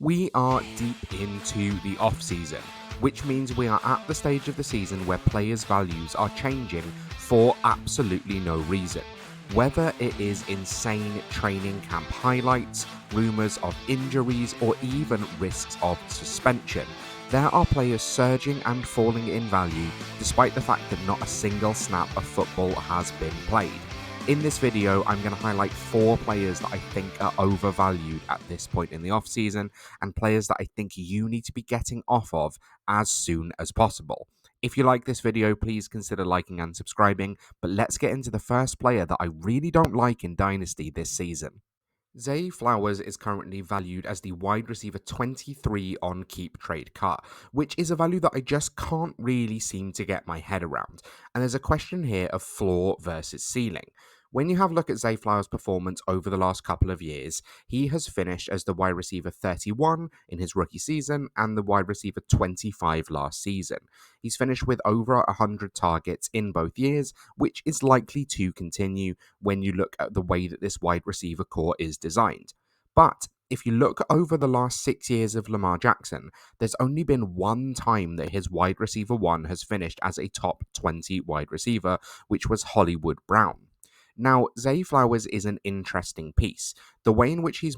We are deep into the off-season, which means we are at the stage of the season where players' values are changing for absolutely no reason. Whether it is insane training camp highlights, rumours of injuries, or even risks of suspension, there are players surging and falling in value despite the fact that not a single snap of football has been played. In this video, I'm going to highlight 4 players that I think are overvalued at this point in the off-season and players that I think you need to be getting off of as soon as possible. If you like this video, please consider liking and subscribing, but let's get into the first player that I really don't like in Dynasty this season. Zay Flowers is currently valued as the wide receiver 23 on KeepTradeCut, which is a value that I just can't really seem to get my head around. And there's a question here of floor versus ceiling. When you have a look at Zay Flowers' performance over the last couple of years, he has finished as the wide receiver 31 in his rookie season and the wide receiver 25 last season. He's finished with over 100 targets in both years, which is likely to continue when you look at the way that this wide receiver core is designed. But if you look over the last 6 years of Lamar Jackson, there's only been one time that his wide receiver 1 has finished as a top 20 wide receiver, which was Hollywood Brown. Now, Zay Flowers is an interesting piece. The way in which he's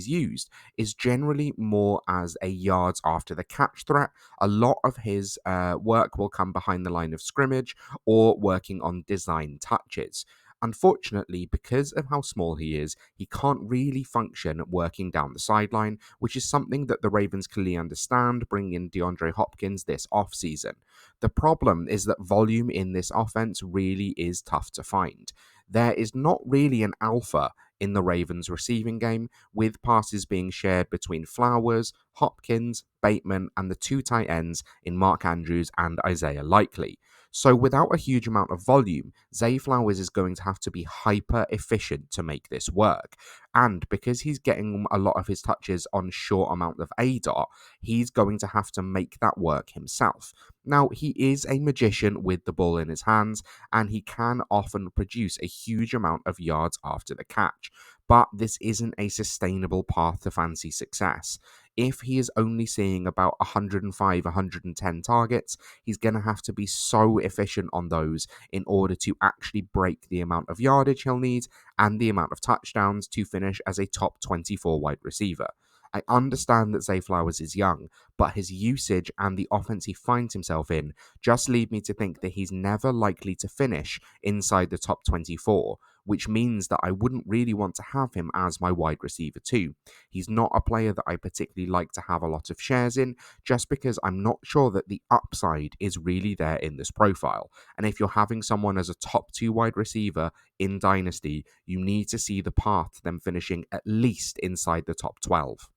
used is generally more as a yards after the catch threat. A lot of his work will come behind the line of scrimmage or working on design touches. Unfortunately, because of how small he is, he can't really function working down the sideline, which is something that the Ravens clearly understand, bringing in DeAndre Hopkins this offseason. The problem is that volume in this offense really is tough to find. There is not really an alpha in the Ravens receiving game, with passes being shared between Flowers, Hopkins, Bateman, and the 2 tight ends in Mark Andrews and Isaiah Likely. So without a huge amount of volume, Zay Flowers is going to have to be hyper efficient to make this work. And because he's getting a lot of his touches on short amount of ADOT, he's going to have to make that work himself. Now, he is a magician with the ball in his hands, and he can often produce a huge amount of yards after the catch. But this isn't a sustainable path to fantasy success. If he is only seeing about 105, 110 targets, he's going to have to be so efficient on those in order to actually break the amount of yardage he'll need and the amount of touchdowns to finish as a top 24 wide receiver. I understand that Zay Flowers is young, but his usage and the offense he finds himself in just lead me to think that he's never likely to finish inside the top 24, which means that I wouldn't really want to have him as my wide receiver too. He's not a player that I particularly like to have a lot of shares in, just because I'm not sure that the upside is really there in this profile. And if you're having someone as a top 2 wide receiver in Dynasty, you need to see the path to them finishing at least inside the top 12.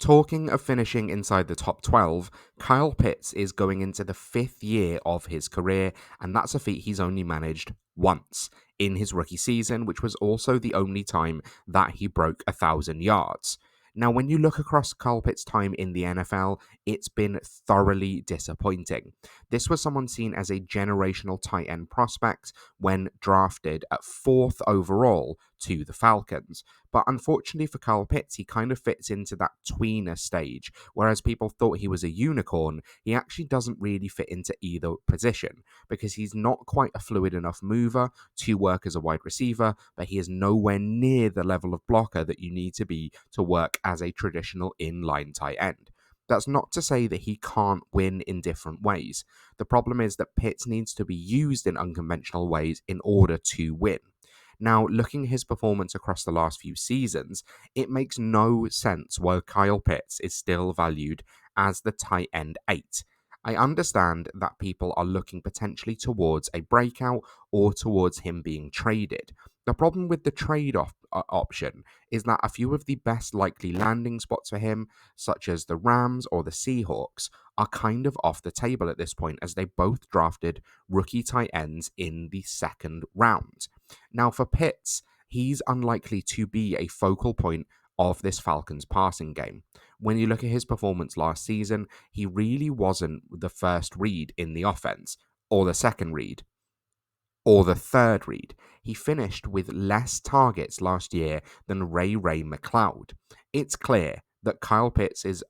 Talking of finishing inside the top 12, Kyle Pitts is going into the 5th year of his career, and that's a feat he's only managed once in his rookie season, which was also the only time that he broke 1,000 yards. Now, when you look across Kyle Pitts' time in the NFL, it's been thoroughly disappointing. This was someone seen as a generational tight end prospect when drafted at 4th overall to the Falcons. But unfortunately for Kyle Pitts, he kind of fits into that tweener stage. Whereas people thought he was a unicorn, he actually doesn't really fit into either position because he's not quite a fluid enough mover to work as a wide receiver, but he is nowhere near the level of blocker that you need to be to work as a traditional inline tight end. That's not to say that he can't win in different ways. The problem is that Pitts needs to be used in unconventional ways in order to win. Now, looking at his performance across the last few seasons, it makes no sense why Kyle Pitts is still valued as the tight end 8. I understand that people are looking potentially towards a breakout or towards him being traded. The problem with the trade-off option is that a few of the best likely landing spots for him, such as the Rams or the Seahawks, are kind of off the table at this point as they both drafted rookie tight ends in the 2nd round. Now, for Pitts, he's unlikely to be a focal point of this Falcons passing game. When you look at his performance last season, he really wasn't the first read in the offense, or the second read, or the third read. He finished with less targets last year than Ray McCloud. It's clear that Kyle Pitts is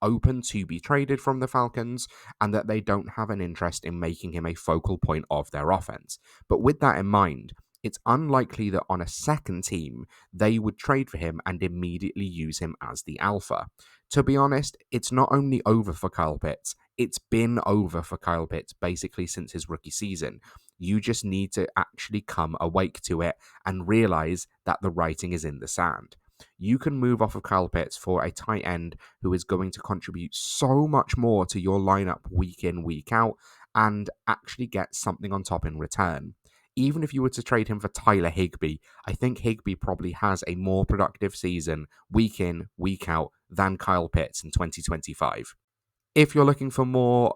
open to be traded from the Falcons and that they don't have an interest in making him a focal point of their offense. But with that in mind, it's unlikely that on a second team they would trade for him and immediately use him as the alpha. To be honest, it's not only over for Kyle Pitts, it's been over for Kyle Pitts basically since his rookie season. You just need to actually come awake to it and realize that the writing is in the sand. You can move off of Kyle Pitts for a tight end who is going to contribute so much more to your lineup week in, week out, and actually get something on top in return. Even if you were to trade him for Tyler Higbee, I think Higbee probably has a more productive season week in, week out than Kyle Pitts in 2025. If you're looking for more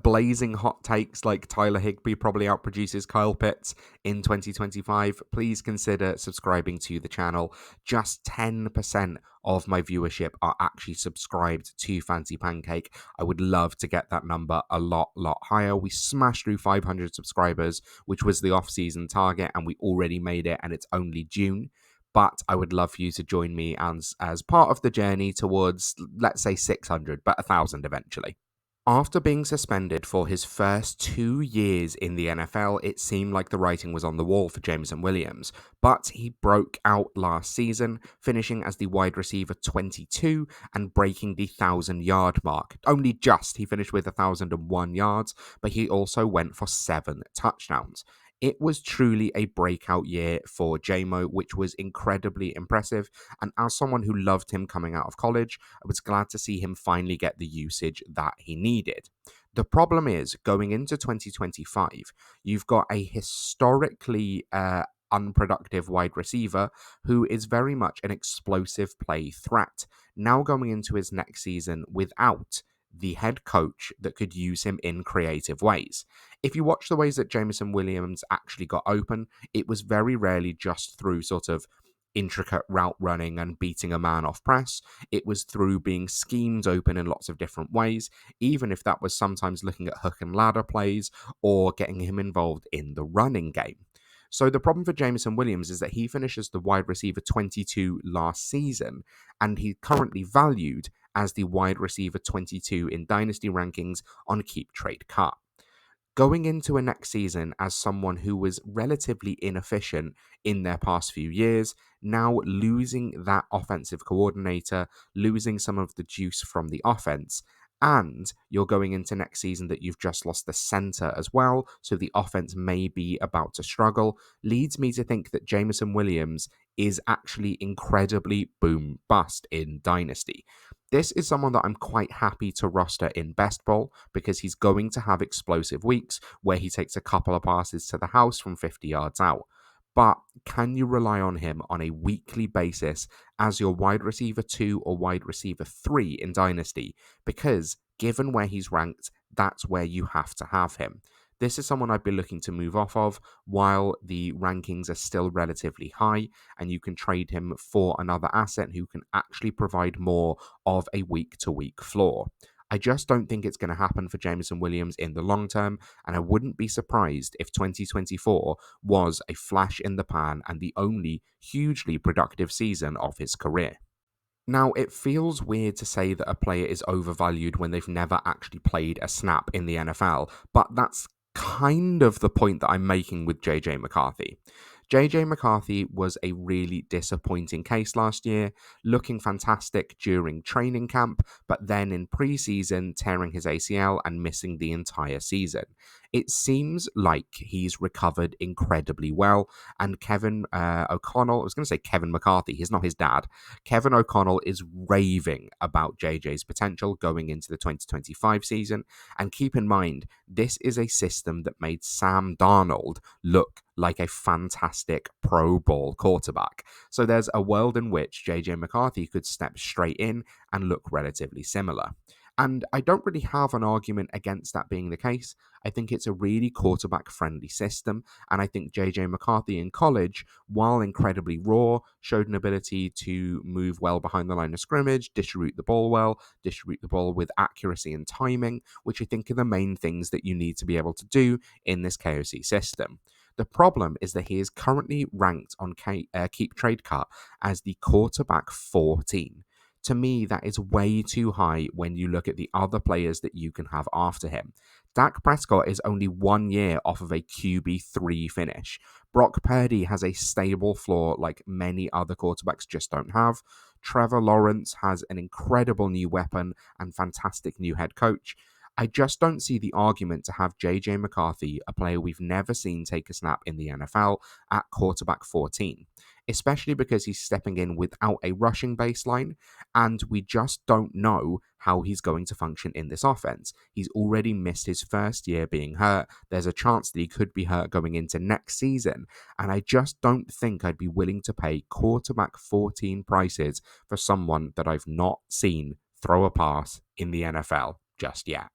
blazing hot takes like Tyler Higbee probably outproduces Kyle Pitts in 2025, please consider subscribing to the channel. Just 10% of my viewership are actually subscribed to Fancy Pancake. I would love to get that number a lot higher. We smashed through 500 subscribers, which was the off-season target, and we already made it, and it's only June. But I would love for you to join me as part of the journey towards, let's say, 600, but 1,000 eventually. After being suspended for his first 2 years in the NFL, it seemed like the writing was on the wall for Jameson Williams, but he broke out last season, finishing as the wide receiver 22 and breaking the 1,000-yard mark. Only just, he finished with 1,001 yards, but he also went for 7 touchdowns. It was truly a breakout year for JMO, which was incredibly impressive, and as someone who loved him coming out of college, I was glad to see him finally get the usage that he needed. The problem is, going into 2025, you've got a historically unproductive wide receiver who is very much an explosive play threat, now going into his next season without the head coach that could use him in creative ways. If you watch the ways that Jameson Williams actually got open, it was very rarely just through sort of intricate route running and beating a man off press. It was through being schemed open in lots of different ways, even if that was sometimes looking at hook and ladder plays or getting him involved in the running game. So the problem for Jameson Williams is that he finishes the wide receiver 22 last season, and he's currently valued as the wide receiver 22 in Dynasty rankings on KeepTradeCut. Going into a next season as someone who was relatively inefficient in their past few years, now losing that offensive coordinator, losing some of the juice from the offense, and you're going into next season that you've just lost the center as well, so the offense may be about to struggle, leads me to think that Jameson Williams is actually incredibly boom bust in Dynasty. This is someone that I'm quite happy to roster in Best Ball because he's going to have explosive weeks where he takes a couple of passes to the house from 50 yards out. But can you rely on him on a weekly basis as your wide receiver 2 or wide receiver 3 in Dynasty? Because given where he's ranked, that's where you have to have him. This is someone I'd be looking to move off of while the rankings are still relatively high, and you can trade him for another asset who can actually provide more of a week-to-week floor. I just don't think it's going to happen for Jameson Williams in the long term, and I wouldn't be surprised if 2024 was a flash in the pan and the only hugely productive season of his career. Now, it feels weird to say that a player is overvalued when they've never actually played a snap in the NFL, but that's kind of the point that I'm making with JJ McCarthy. JJ McCarthy was a really disappointing case last year, looking fantastic during training camp, but then in preseason tearing his ACL and missing the entire season. It seems like he's recovered incredibly well, and Kevin O'Connell, I was going to say Kevin McCarthy, he's not his dad. Kevin O'Connell is raving about JJ's potential going into the 2025 season, and keep in mind, this is a system that made Sam Darnold look like a fantastic Pro Bowl quarterback. So there's a world in which JJ McCarthy could step straight in and look relatively similar. And I don't really have an argument against that being the case. I think it's a really quarterback-friendly system, and I think JJ McCarthy in college, while incredibly raw, showed an ability to move well behind the line of scrimmage, distribute the ball well, distribute the ball with accuracy and timing, which I think are the main things that you need to be able to do in this KOC system. The problem is that he is currently ranked on KeepTradeCut as the quarterback 14. To me, that is way too high when you look at the other players that you can have after him. Dak Prescott is only 1 year off of a QB3 finish. Brock Purdy has a stable floor like many other quarterbacks just don't have. Trevor Lawrence has an incredible new weapon and fantastic new head coach. I just don't see the argument to have JJ McCarthy, a player we've never seen take a snap in the NFL, at quarterback 14, especially because he's stepping in without a rushing baseline, and we just don't know how he's going to function in this offense. He's already missed his first year being hurt. There's a chance that he could be hurt going into next season, and I just don't think I'd be willing to pay quarterback 14 prices for someone that I've not seen throw a pass in the NFL just yet.